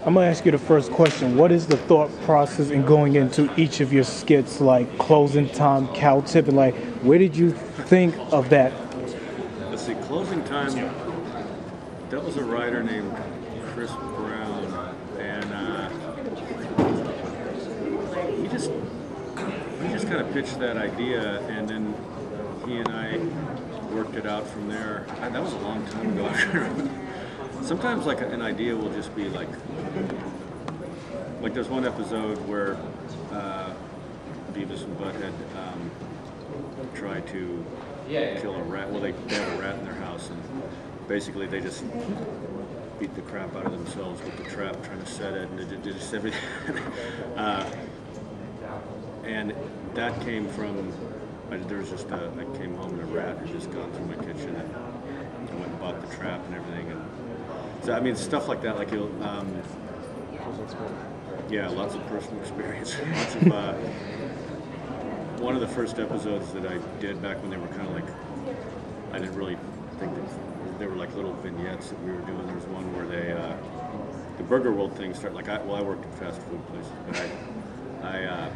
I'm gonna ask you the first question. What is the thought process in going into each of your skits, like closing time, cow tipping? Like, where did you think of that? Let's see, closing time. That was a writer named Chris Brown, and he just kind of pitched that idea, and then he and I worked it out from there. That was a long time ago. Sometimes like an idea will just be like there's one episode where Beavis and Butthead try to kill a rat. Well, they have a rat in their house, and basically they just beat the crap out of themselves with the trap, trying to set it, and they just everything. And that came from, there was just I came home and a rat had just gone through my kitchen, and I went and bought the trap and everything. And so, I mean, stuff like that, like you'll, yeah, lots of personal experience. Lots of, one of the first episodes that I did back when they were kind of like, I didn't really think that they were like little vignettes that we were doing. There was one where they, the Burger World thing started, like, I worked at fast food places, but I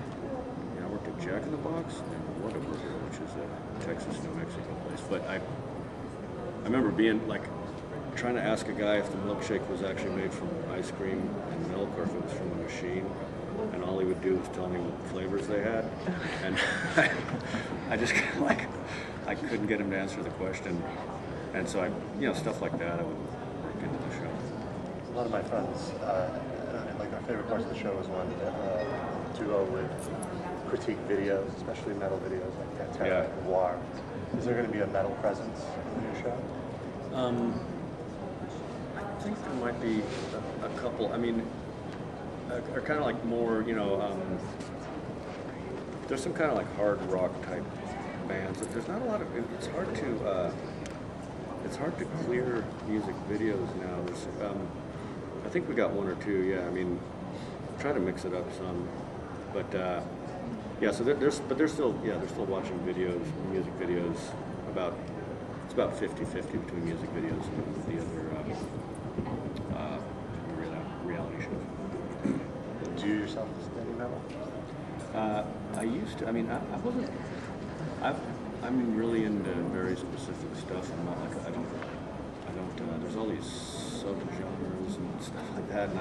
worked at Jack in the Box and Whataburger, which is a Texas, New Mexico place. But I remember being like, trying to ask a guy if the milkshake was actually made from ice cream and milk or if it was from a machine, and all he would do was tell me what flavors they had, and I just kind of like, I couldn't get him to answer the question, and so stuff like that I would work into the show. A lot of my friends, like my favorite parts of the show was when Duo would critique videos, especially metal videos like Pantera and Noir. Is there going to be a metal presence in your show? I think there might be a couple. I mean, are kind of like more, there's some kind of like hard rock type bands. There's not a lot of. It's hard to clear music videos now. There's, I think we got one or two. Yeah, I mean, try to mix it up some, but yeah. So they're still watching videos, music videos. It's about 50-50 between music videos and the other reality shows. Do you yourself listen to any metal? I used to. I mean, I wasn't. I'm really into very specific stuff. I'm not like I don't. There's all these subgenres and stuff like that, and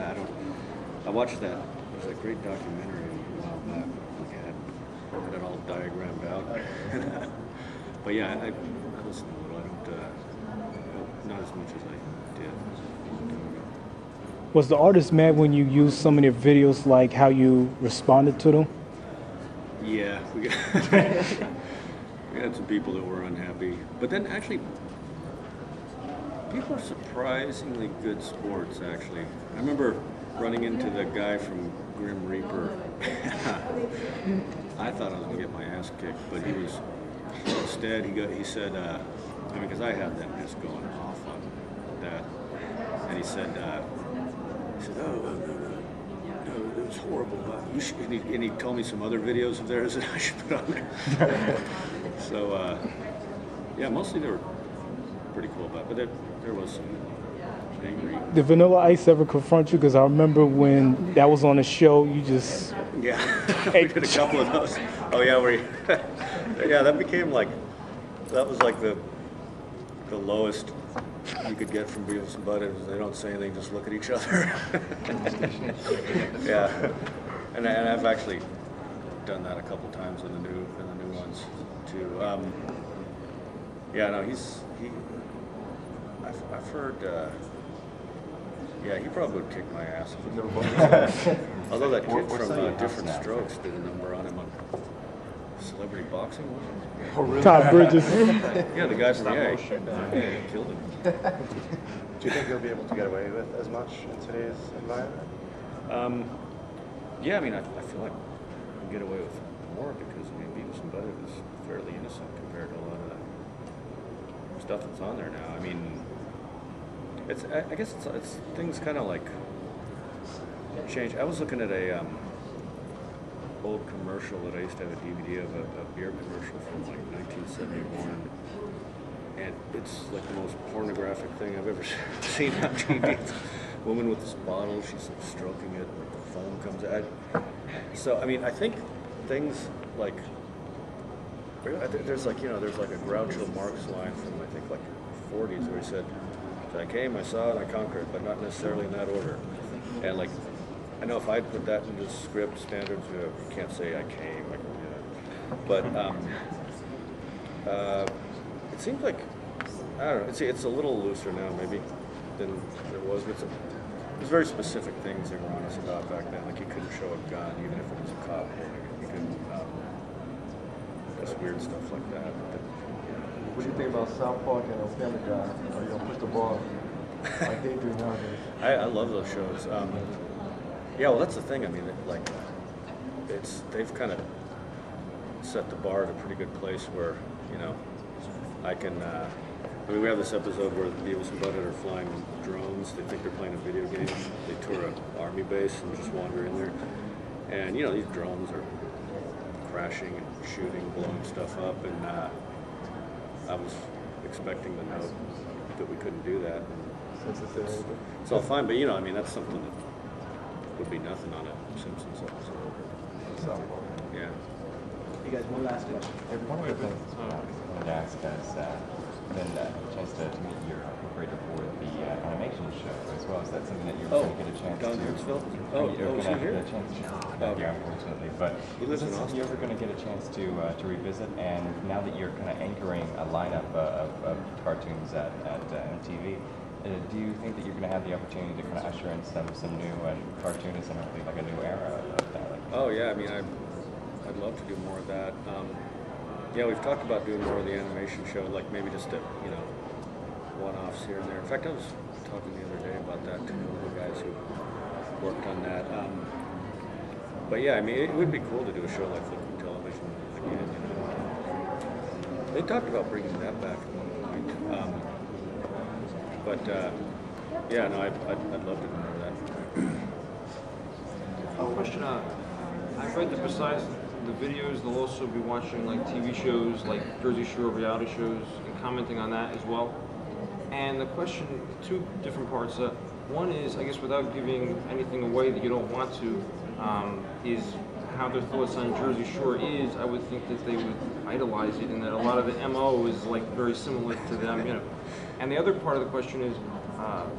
I watched that. There's a great documentary a while back. Like I had it all diagrammed out. But yeah, I listen to it. I don't. Not as much as I did a long time ago. Was the artist mad when you used some of their videos, like how you responded to them? Yeah, we had some people that were unhappy. But then actually, people are surprisingly good sports, actually. I remember running into the guy from Grim Reaper. I thought I was going to get my ass kicked, but he was, instead, he said, because I had them just going off on that. And he said, oh, no, it was horrible. You should, and he told me some other videos of theirs that I should put on there. So, yeah, mostly they were pretty cool about it, but there was some angry. Did Vanilla Ice ever confront you? Because I remember when that was on the show, you just... Yeah, we did a couple of those. Oh, yeah, yeah, that became like, that was like the lowest you could get from Beavis and Butthead. They don't say anything, just look at each other. Yeah, and I've actually done that a couple times in the new ones too. Yeah, no, I've heard. Yeah, he probably would kick my ass. Although that kid from Different Strokes did a number on him on Celebrity Boxing. Oh, really? Todd Bridges. Yeah, the guy from he killed him. Do you think you'll be able to get away with as much in today's environment? Yeah, I mean, I feel like I can get away with more because Beavis and Butthead is fairly innocent compared to a lot of the stuff that's on there now. I mean, I guess it's things kind of like change. I was looking at a old commercial that I used to have a DVD of, a beer commercial from like 1971, and it's like the most pornographic thing I've ever seen on TV. woman with this bottle. She's like stroking it, like the foam comes out. So I mean, I think things like there's like there's like a Groucho Marx line from I think like 40s where he said, "I came, I saw, and I conquered, but not necessarily in that order." And like, I know if I'd put that into script standards, you can't say I came, like, but it seems like I don't know. It's a little looser now maybe than it was. But there's very specific things they were honest about back then. Like you couldn't show a gun even if it was a cop holding it. You couldn't. Just weird stuff like that. What do you think about South Park and Family Guy? Are you gonna push the ball like they do nowadays? I love those shows. Yeah, well, that's the thing. I mean, like, they've kind of set the bar at a pretty good place where I can. I mean, we have this episode where Beavis and Butthead are flying drones. They think they're playing a video game. They tour an army base and just wander in there, and these drones are crashing and shooting, blowing stuff up, and I was expecting to know that we couldn't do that. It's all fine, but I mean, that's something that would be nothing on a Simpsons episode. Yeah. You guys, one last question. One of the things I wanted to ask has been a chance to meet your operator for the animation show as well. Is that something that you're going to get a chance to? You're going to get a chance to? Not here, unfortunately. But is this something you're ever going to get a chance to revisit? And now that you're kind of anchoring a lineup of cartoons at MTV, do you think that you're going to have the opportunity to kind of usher in some new cartoonists and hopefully like a new era of that? Oh yeah, I mean I'd love to do more of that. Yeah, we've talked about doing more of the animation show, like maybe just one-offs here and there. In fact, I was talking the other day about that to the guys who worked on that. But yeah, I mean, it would be cool to do a show like Flipping Television again. They talked about bringing that back at one point. But yeah, no, I'd love to do more of that. Question I've read that besides the videos, they'll also be watching like TV shows like Jersey Shore reality shows and commenting on that as well. And the question, two different parts. One is, I guess without giving anything away that you don't want to, is how their thoughts on Jersey Shore is. I would think that they would idolize it and that a lot of the MO is like very similar to them, And the other part of the question is,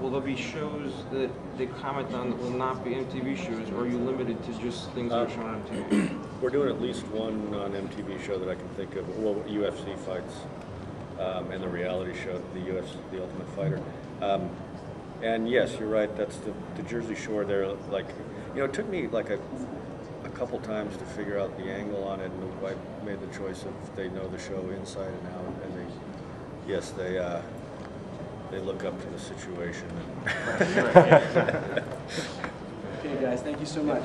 will there be shows that they comment on that will not be MTV shows, or are you limited to just things that are shown on MTV? We're doing at least one non-MTV show that I can think of. Well, UFC fights and the reality show, the UFC, The Ultimate Fighter. And yes, you're right. That's the Jersey Shore. They're like, it took me like a couple times to figure out the angle on it, and I made the choice of they know the show inside and out, and they look up to the situation. Okay, guys, thank you so much.